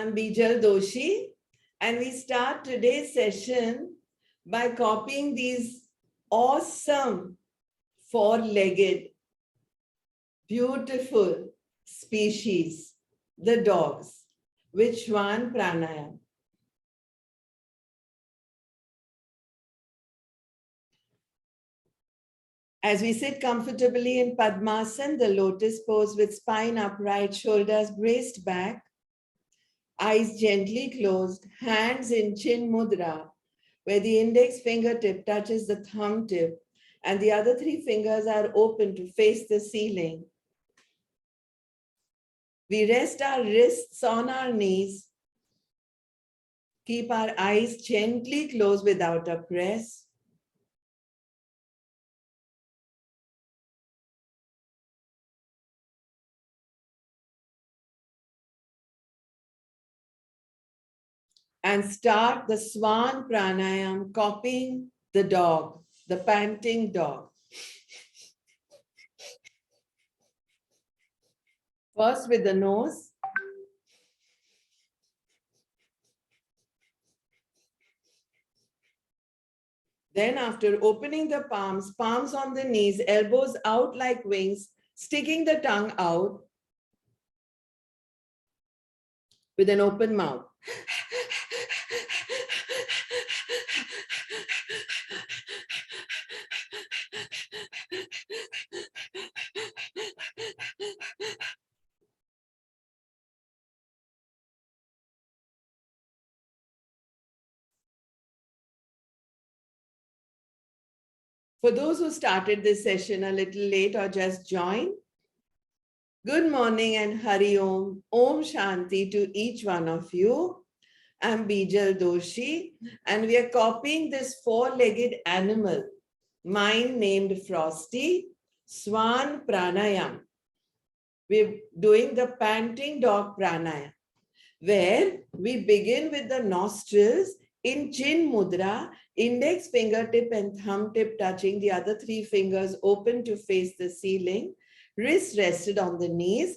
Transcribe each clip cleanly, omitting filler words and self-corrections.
I'm Bijal Doshi, and we start today's session by copying these awesome four-legged, beautiful species, the dogs, with Sawan Pranayam. As we sit comfortably in Padmasana, the lotus pose with spine upright, shoulders braced back, eyes gently closed, hands in chin mudra, where the index fingertip touches the thumb tip and the other three fingers are open to face the ceiling. We rest our wrists on our knees, keep our eyes gently closed without a press. And start the Sawan Pranayam, copying the dog, the panting dog. First with the nose. Then after opening the palms, palms on the knees, elbows out like wings, sticking the tongue out with an open mouth. For those who started this session a little late or just joined, good morning and Hari Om, Om Shanti to each one of you. I'm Bijal Doshi, and we are copying this four-legged animal, mine named Frosty, Sawan Pranayam. We're doing the panting dog pranayam, where we begin with the nostrils in chin mudra, index fingertip and thumb tip touching, the other three fingers open to face the ceiling, wrists rested on the knees,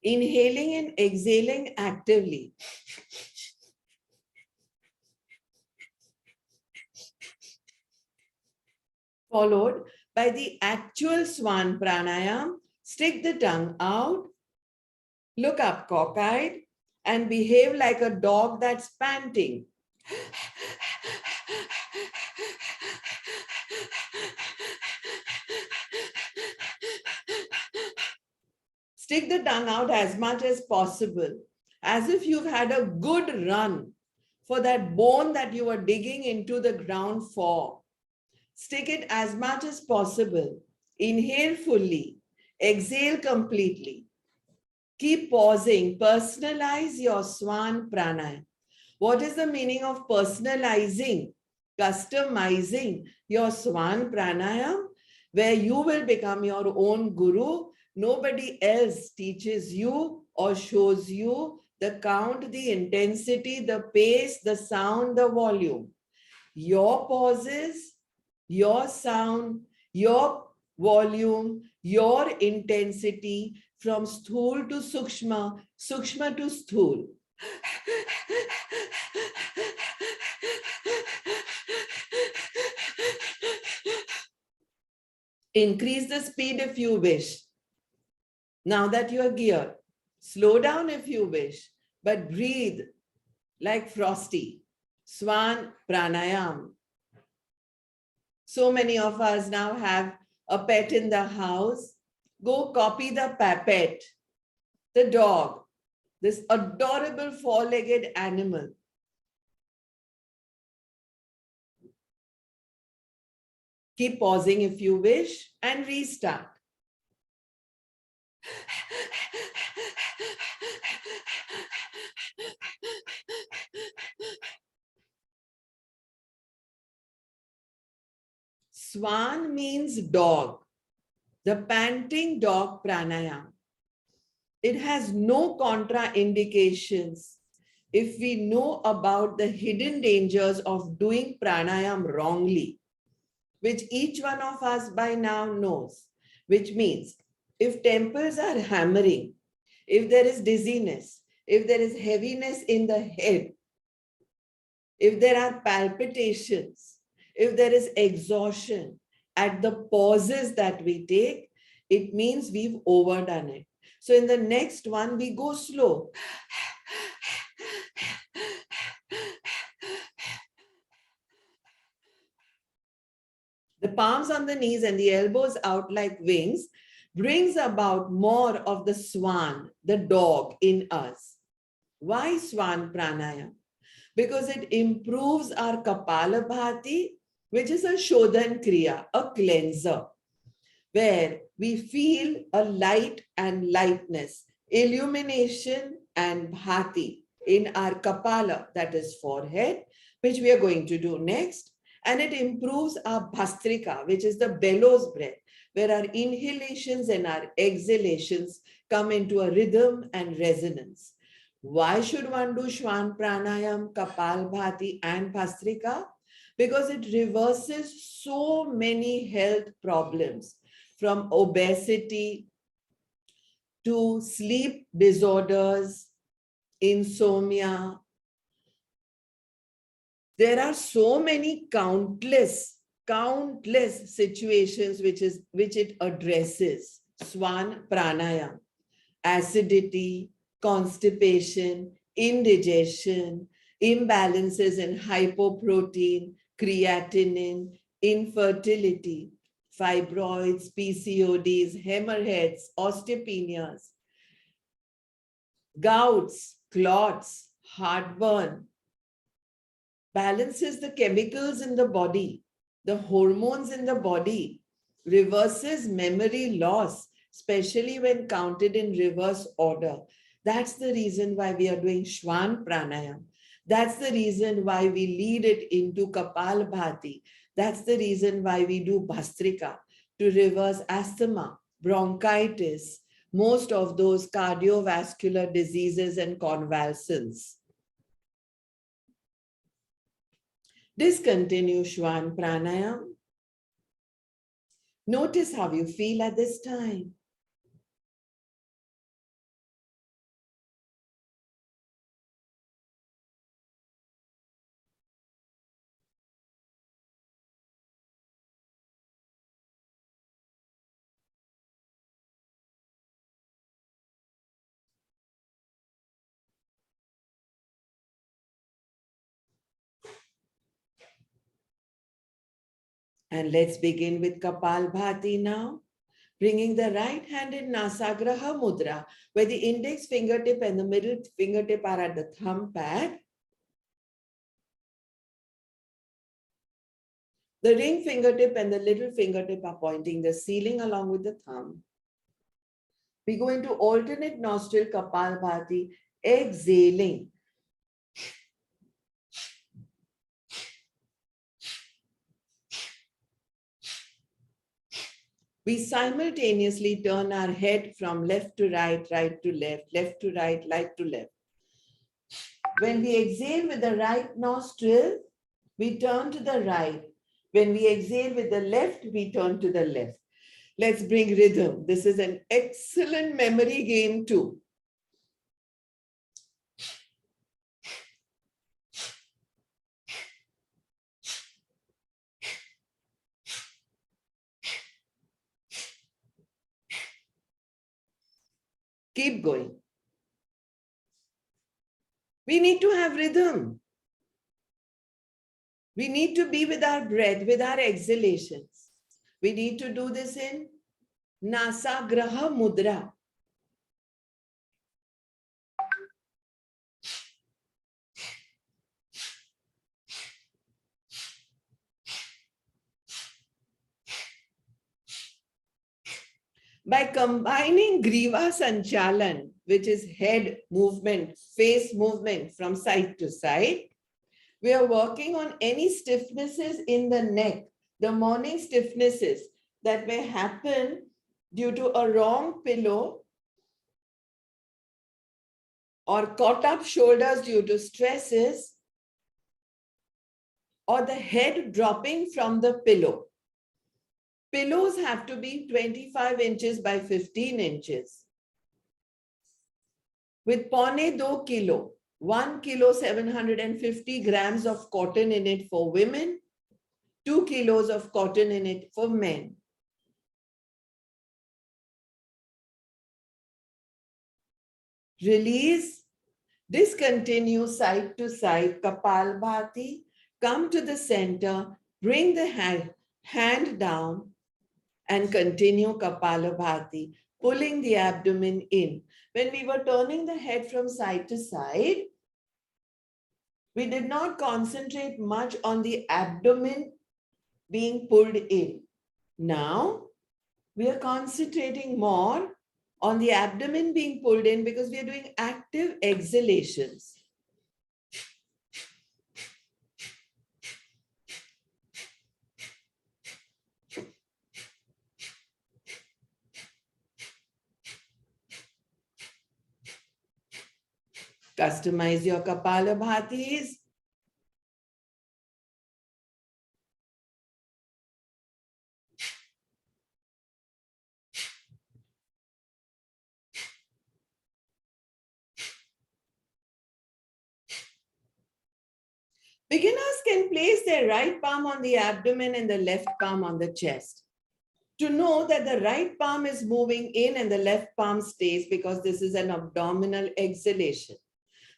inhaling and exhaling actively. Followed by the actual Sawan Pranayam, stick the tongue out, look up cockeyed, and behave like a dog that's panting. Stick the tongue out as much as possible, as if you've had a good run for that bone that you were digging into the ground for. Stick it as much as possible. Inhale fully, exhale completely. Keep pausing, personalize your Sawan Pranayam. What is the meaning of personalizing, customizing your Sawan Pranayam? Where you will become your own guru. Nobody else teaches you or shows you the count, the intensity, the pace, the sound, the volume. Your pauses, your sound, your volume, your intensity, from sthul to sukshma, sukshma to sthul. Increase the speed if you wish. Now that you are geared, slow down if you wish, but breathe like Frosty. Sawan Pranayam. So many of us now have a pet in the house. Go copy the pet, the dog, this adorable four-legged animal. Keep pausing if you wish and restart. Sawan means dog, the panting dog pranayam. It has no contraindications if we know about the hidden dangers of doing pranayam wrongly, which each one of us by now knows, which means if temples are hammering, if there is dizziness, if there is heaviness in the head, if there are palpitations, if there is exhaustion at the pauses that we take, it means we've overdone it. So in the next one, we go slow. The palms on the knees and the elbows out like wings brings about more of the swan, the dog in us. Why swan pranayam? Because it improves our Kapalabhati, which is a Shodhan Kriya, a cleanser, where we feel a light and lightness, illumination and bhati in our Kapala, that is forehead, which we are going to do next. And it improves our Bhastrika, which is the bellows breath, where our inhalations and our exhalations come into a rhythm and resonance. Why should one do Shwan Pranayam, Kapal Bhati and Bhastrika? Because it reverses so many health problems, from obesity to sleep disorders, insomnia. There are so many countless situations which it addresses. Swan Pranayam, acidity, constipation, indigestion, imbalances in hypoprotein, creatinine, infertility, fibroids, PCODs, hemorrhoids, osteopenias, gouts, clots, heartburn, balances the chemicals in the body, the hormones in the body, reverses memory loss, especially when counted in reverse order. That's the reason why we are doing Shwan Pranayam. That's the reason why we lead it into Kapal Bhati. That's the reason why we do Bhastrika, to reverse asthma, bronchitis, most of those cardiovascular diseases and convulsions. Discontinue Shwan Pranayam. Notice how you feel at this time. And let's begin with Kapal Bhati now. Bringing the right hand in Nasagraha Mudra, where the index fingertip and the middle fingertip are at the thumb pad. The ring fingertip and the little fingertip are pointing the ceiling along with the thumb. We go into alternate nostril Kapal Bhati, exhaling. We simultaneously turn our head from left to right, right to left to right, right to left. When we exhale with the right nostril, we turn to the right. When we exhale with the left, we turn to the left. Let's bring rhythm. This is an excellent memory game too. Keep going. We need to have rhythm. We need to be with our breath, with our exhalations. We need to do this in Nasagraha Mudra. By combining Griva Sanchalan, which is head movement, face movement from side to side, we are working on any stiffnesses in the neck, the morning stiffnesses that may happen due to a wrong pillow or caught up shoulders due to stresses, or the head dropping from the pillow. Pillows have to be 25 inches by 15 inches. with paune 2 kilo, 1 kilo 750 grams of cotton in it for women, 2 kilos of cotton in it for men. Release, discontinue side to side, Kapalbhati, come to the center, bring the hand down and continue Kapalabhati, pulling the abdomen in. When we were turning the head from side to side, we did not concentrate much on the abdomen being pulled in. Now, we are concentrating more on the abdomen being pulled in because we are doing active exhalations. Customize your Kapalabhatis. Beginners can place their right palm on the abdomen and the left palm on the chest. To know that the right palm is moving in and the left palm stays because this is an abdominal exhalation.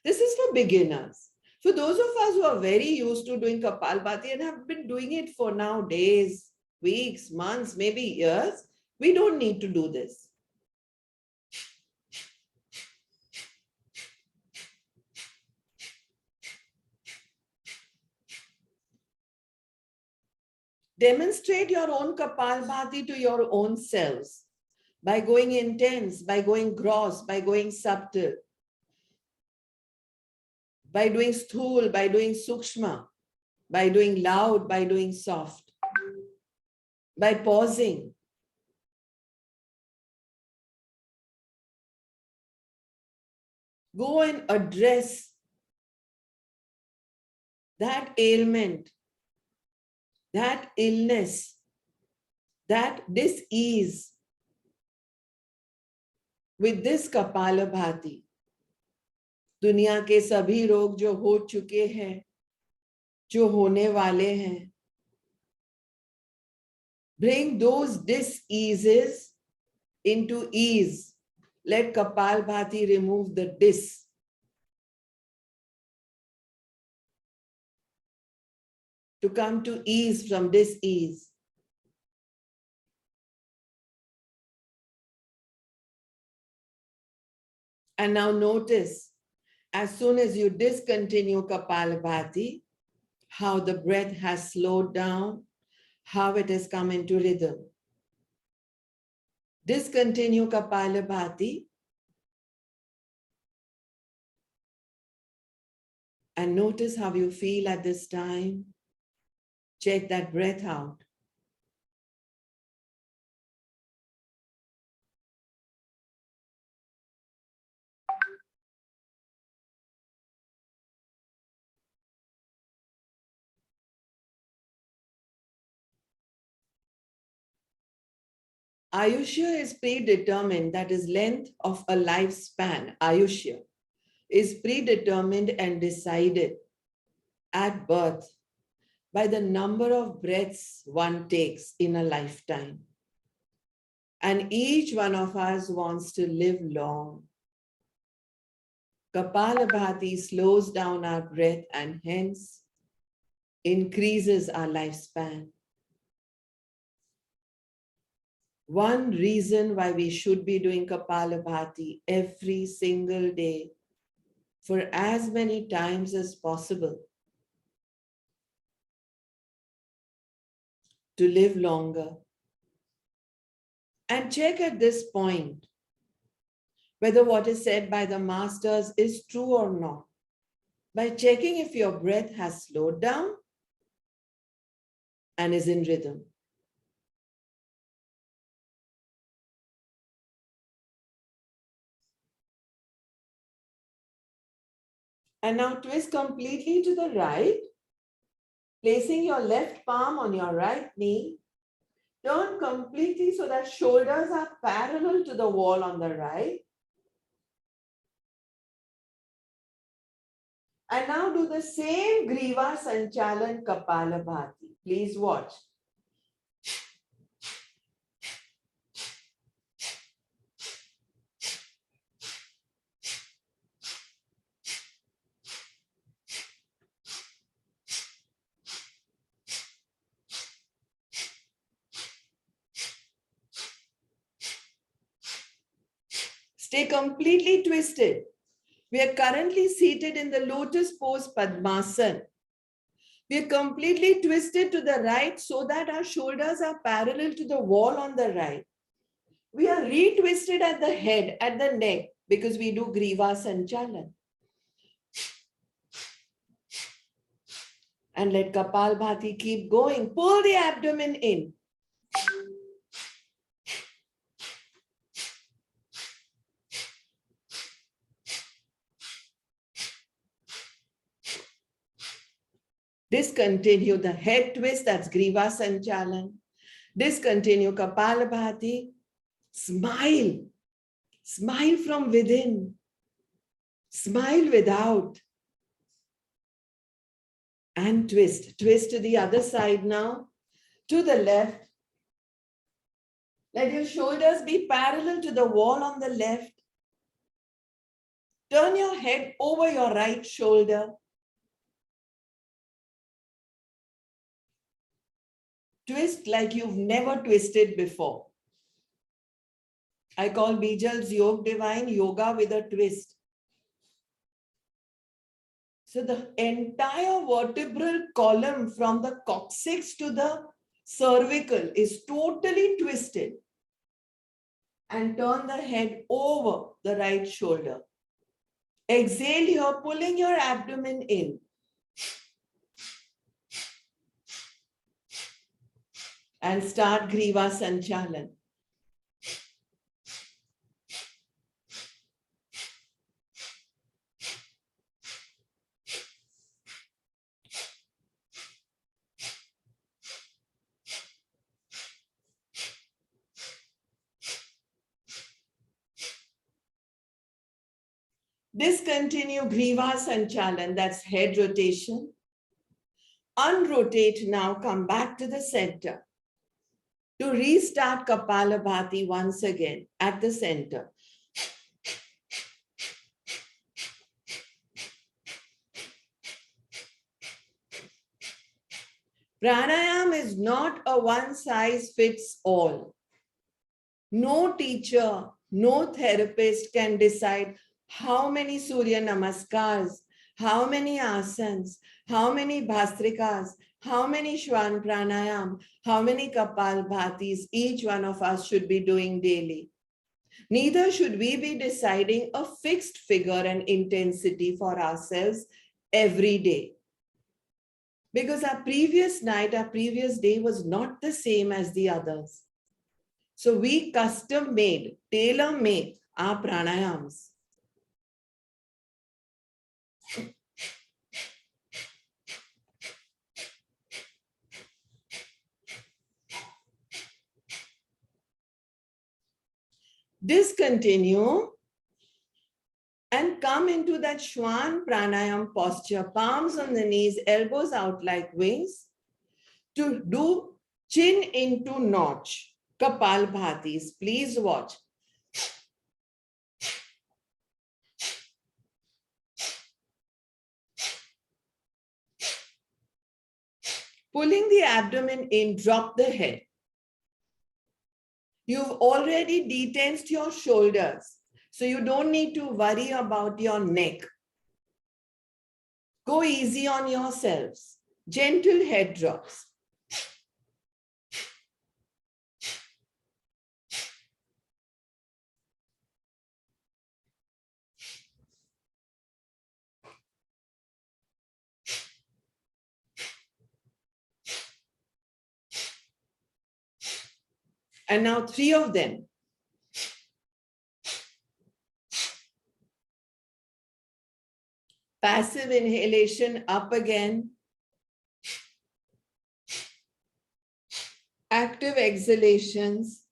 This is for beginners. For those of us who are very used to doing Kapalbhati and have been doing it for now days, weeks, months, maybe years, we don't need to do this. Demonstrate your own Kapalbhati to your own selves by going intense, by going gross, by going subtle, by doing sthul, by doing sukshma, by doing loud, by doing soft, by pausing. Go and address that ailment, that illness, that dis-ease with this Kapalabhati. दुनिया के सभी रोग जो हो चुके हैं, जो होने वाले हैं, bring those dis-eases into ease. Let Kapalbhati remove the dis. To come to ease from dis-ease. And now notice, as soon as you discontinue Kapalabhati, how the breath has slowed down, how it has come into rhythm. Discontinue Kapalabhati and notice how you feel at this time. Check that breath out. Ayushya is predetermined, that is length of a lifespan. Ayushya is predetermined and decided at birth by the number of breaths one takes in a lifetime. And each one of us wants to live long. Kapalabhati slows down our breath and hence increases our lifespan. One reason why we should be doing Kapalabhati every single day for as many times as possible to live longer. And check at this point whether what is said by the masters is true or not by checking if your breath has slowed down and is in rhythm. And now twist completely to the right, placing your left palm on your right knee. Turn completely so that shoulders are parallel to the wall on the right. And now do the same Griva Sanchalan Kapalabhati. Please watch. Stay completely twisted. We are currently seated in the lotus pose Padmasana. We are completely twisted to the right so that our shoulders are parallel to the wall on the right. We are retwisted at the head, at the neck, because we do Griva Sanchalan. And let Kapalbhati keep going. Pull the abdomen in. Discontinue the head twist, that's Griva Sanchalan. Discontinue Kapalabhati. Smile. Smile from within. Smile without. And twist. Twist to the other side now. To the left. Let your shoulders be parallel to the wall on the left. Turn your head over your right shoulder. Twist like you've never twisted before. I call Bijal's YogDivine yoga with a twist. So the entire vertebral column from the coccyx to the cervical is totally twisted. And turn the head over the right shoulder. Exhale here, pulling your abdomen in. And start Griva Sanchalan. Discontinue Griva Sanchalan, that's head rotation. Unrotate now, come back to the center. To restart Kapalabhati once again at the center. Pranayam is not a one-size-fits-all. No teacher, no therapist can decide how many Surya Namaskars, how many asanas, how many bhastrikas, how many Shwan Pranayam, how many Kapalbhatis each one of us should be doing daily. Neither should we be deciding a fixed figure and intensity for ourselves every day. Because our previous night, our previous day was not the same as the others. So we custom-made, tailor-made our pranayams. Discontinue and come into that Shwan Pranayam posture, palms on the knees, elbows out like wings, to do chin into notch, Kapalbhatis. Please watch. Pulling the abdomen in, drop the head. You've already detensed your shoulders, so you don't need to worry about your neck. Go easy on yourselves. Gentle head drops. And now 3 of them. Passive inhalation up again. Active exhalations.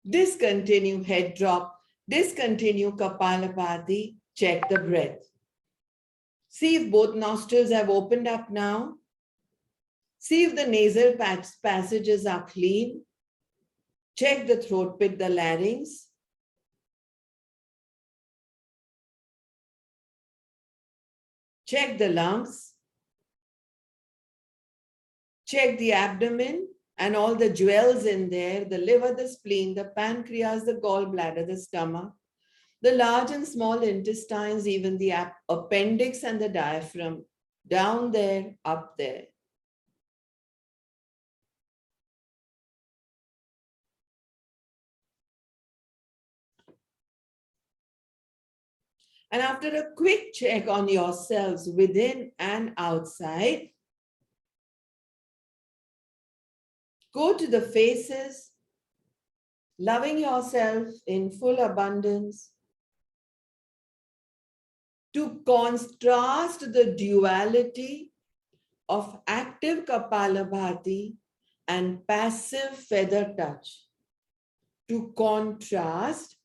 Discontinue head drop. Discontinue Kapalabhati. Check the breath. See if both nostrils have opened up now. See if the nasal passages are clean. Check the throat pit, the larynx. Check the lungs. Check the abdomen and all the jewels in there, the liver, the spleen, the pancreas, the gallbladder, the stomach, the large and small intestines, even the appendix and the diaphragm, down there, up there. And after a quick check on yourselves within and outside, go to the faces, loving yourself in full abundance, to contrast the duality of active Kapalabhati and passive feather touch. To contrast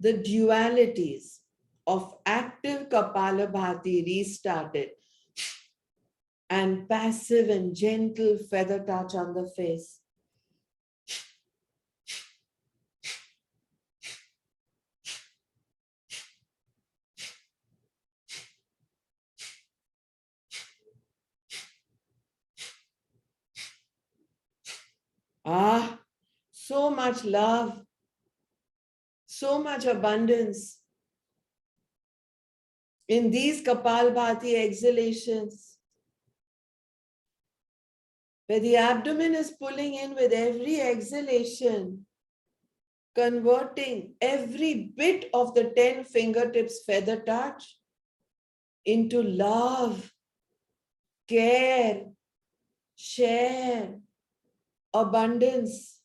the dualities of active Kapalabhati restarted and passive and gentle feather touch on the face. Ah, so much love, so much abundance in these Kapalbhati exhalations, where the abdomen is pulling in with every exhalation, converting every bit of the 10 fingertips feather touch into love, care, share, abundance.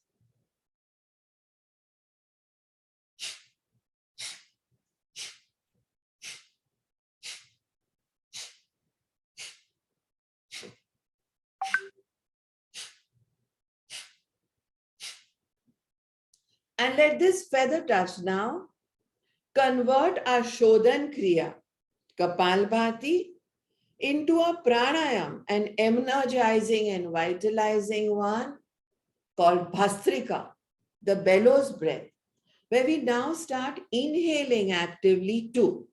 And let this feather touch now convert our Shodhan Kriya, Kapalbhati, into a pranayam, an energizing and vitalizing one called Bhastrika, the bellows breath, where we now start inhaling actively too.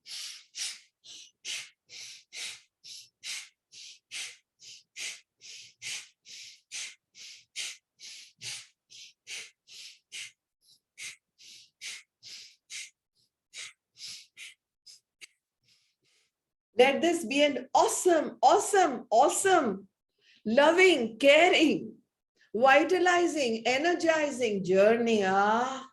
Let this be an awesome, awesome, awesome, loving, caring, vitalizing, energizing journey. Ah.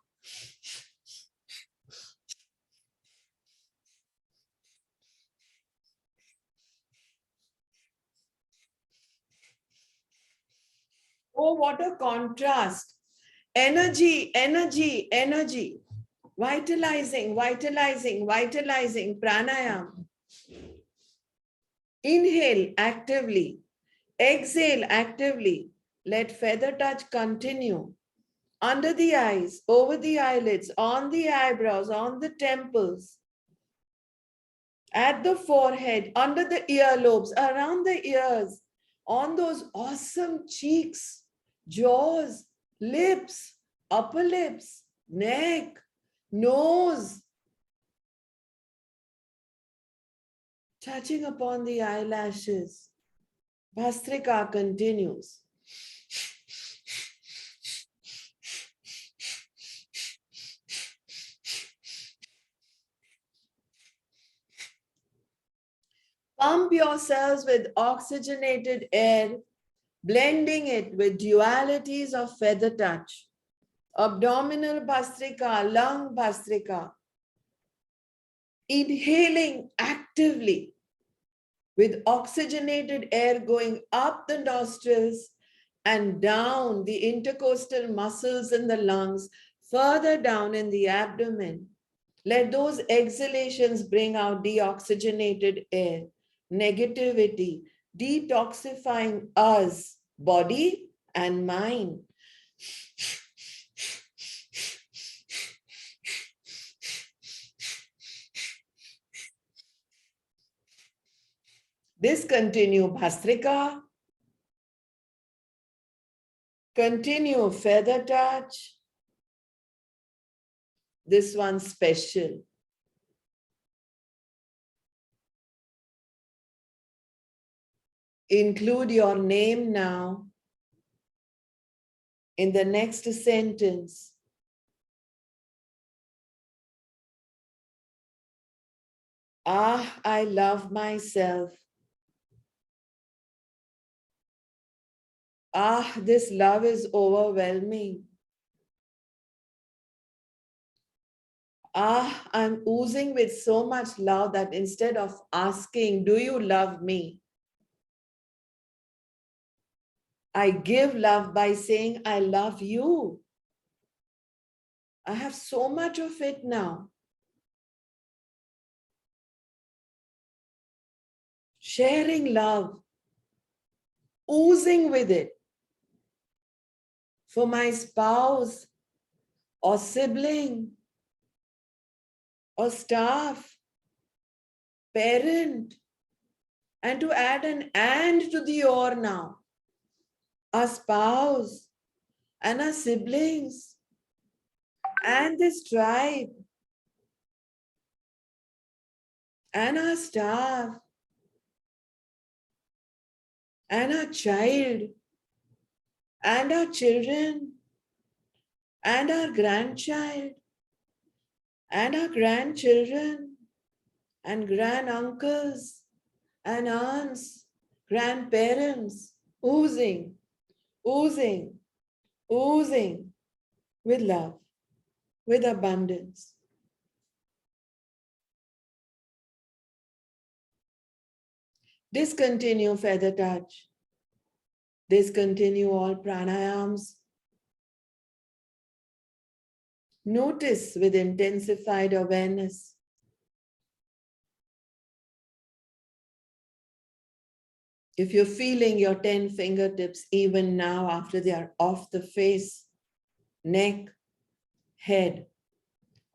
Oh, what a contrast. Energy, energy, energy. Vitalizing, vitalizing, vitalizing pranayam. Inhale actively. Exhale actively. Let feather touch continue. Under the eyes, over the eyelids, on the eyebrows, on the temples, at the forehead, under the earlobes, around the ears, on those awesome cheeks, jaws, lips, upper lips, neck, nose, touching upon the eyelashes. Bhastrika continues. Pump yourselves with oxygenated air, blending it with dualities of feather touch. Abdominal Bhastrika, lung Bhastrika. Inhaling actively with oxygenated air going up the nostrils and down the intercostal muscles in the lungs, further down in the abdomen. Let those exhalations bring out deoxygenated air, negativity, detoxifying us, body and mind. Discontinue Bhastrika. Continue feather touch. This one's special. Include your name now in the next sentence. Ah, I love myself. Ah, this love is overwhelming. Ah, I'm oozing with so much love that instead of asking, do you love me? I give love by saying, I love you. I have so much of it now. Sharing love, oozing with it for my spouse or sibling or staff, parent, and to add an and to the or now. Our spouse and our siblings and this tribe and our staff and our child and our children and our grandchild and our grandchildren and granduncles and aunts, grandparents, oozing, oozing, oozing with love, with abundance. Discontinue feather touch. Discontinue all pranayams. Notice with intensified awareness. If you're feeling your 10 fingertips even now after they are off the face, neck, head,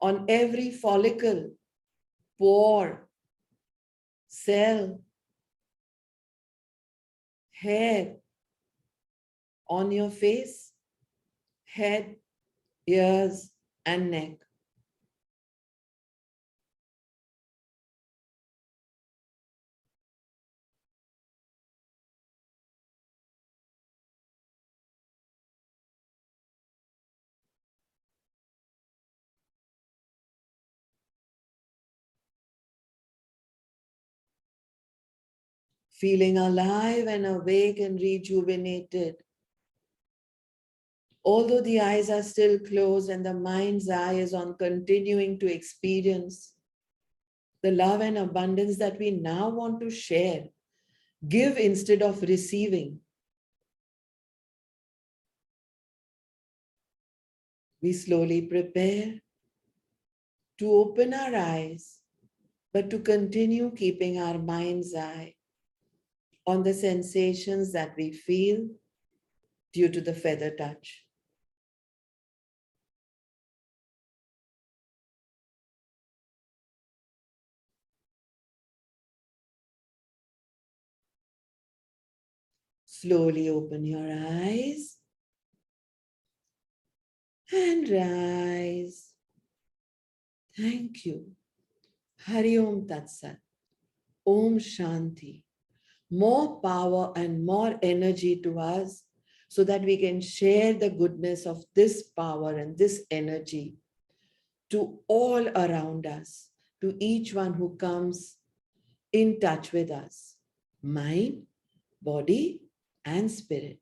on every follicle, pore, cell, hair, on your face, head, ears, and neck. Feeling alive and awake and rejuvenated. Although the eyes are still closed and the mind's eye is on continuing to experience the love and abundance that we now want to share, give instead of receiving. We slowly prepare to open our eyes, but to continue keeping our mind's eye on the sensations that we feel due to the feather touch. Slowly open your eyes and rise. Thank you. Hari Om Tat Sat. Om Shanti. More power and more energy to us so that we can share the goodness of this power and this energy to all around us, to each one who comes in touch with us, mind, body, and spirit.